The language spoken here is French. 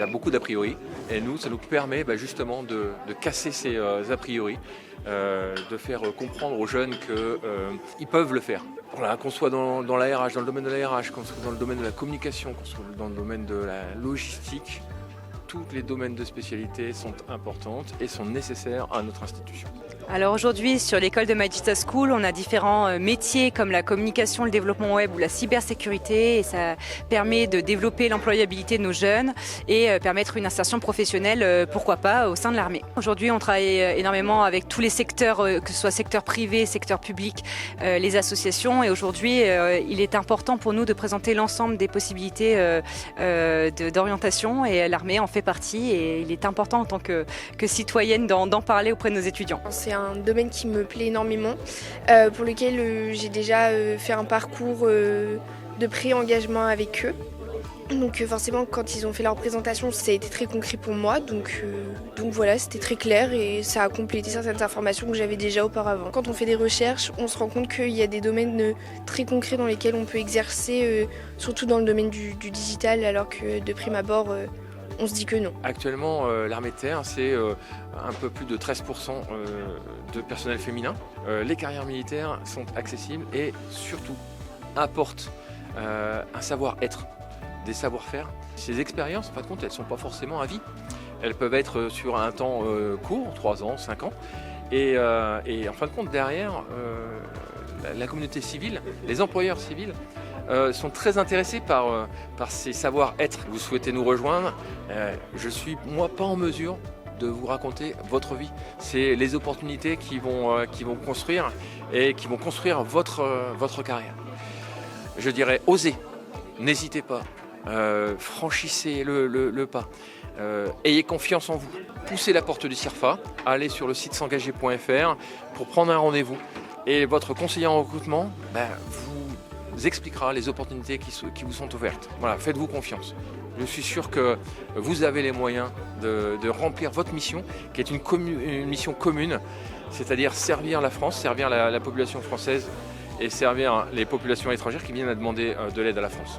y a beaucoup d'a priori. Et nous, ça nous permet justement de casser ces a priori, de faire comprendre aux jeunes qu'ils peuvent le faire. Voilà, qu'on soit dans la RH, dans le domaine de la RH, qu'on soit dans le domaine de la communication, qu'on soit dans le domaine de la logistique, tous les domaines de spécialité sont importantes et sont nécessaires à notre institution. Alors aujourd'hui, sur l'école de Magista School, on a différents métiers comme la communication, le développement web ou la cybersécurité, et ça permet de développer l'employabilité de nos jeunes et permettre une insertion professionnelle, pourquoi pas, au sein de l'armée. Aujourd'hui, on travaille énormément avec tous les secteurs, que ce soit secteur privé, secteur public, les associations, et aujourd'hui, il est important pour nous de présenter l'ensemble des possibilités d'orientation, et l'armée en fait partie, et il est important en tant que citoyenne d'en parler auprès de nos étudiants. C'est un domaine qui me plaît énormément, pour lequel j'ai déjà fait un parcours de pré-engagement avec eux. Donc forcément, quand ils ont fait leur présentation, ça a été très concret pour moi. Donc voilà, c'était très clair et ça a complété certaines informations que j'avais déjà auparavant. Quand on fait des recherches, on se rend compte qu'il y a des domaines très concrets dans lesquels on peut exercer, surtout dans le domaine du digital, alors que de prime abord, on se dit que non. Actuellement, l'armée de terre, c'est un peu plus de 13% de personnel féminin. Les carrières militaires sont accessibles et surtout apportent un savoir-être, des savoir-faire. Ces expériences, en fin de compte, elles ne sont pas forcément à vie. Elles peuvent être sur un temps court, 3 ans, 5 ans. Et en fin de compte, derrière, la communauté civile, les employeurs civils, sont très intéressés par ces savoir-être. Vous souhaitez nous rejoindre, je suis moi pas en mesure de vous raconter votre vie. C'est les opportunités qui vont construire et qui vont construire votre carrière. Je dirais osez, n'hésitez pas, franchissez le pas, ayez confiance en vous. Poussez la porte du CIRFA, allez sur le site s'engager.fr pour prendre un rendez-vous et votre conseiller en recrutement vous expliquera les opportunités qui vous sont ouvertes. Voilà, faites-vous confiance. Je suis sûr que vous avez les moyens de remplir votre mission, qui est une mission commune, c'est-à-dire servir la France, servir la population française et servir les populations étrangères qui viennent à demander de l'aide à la France.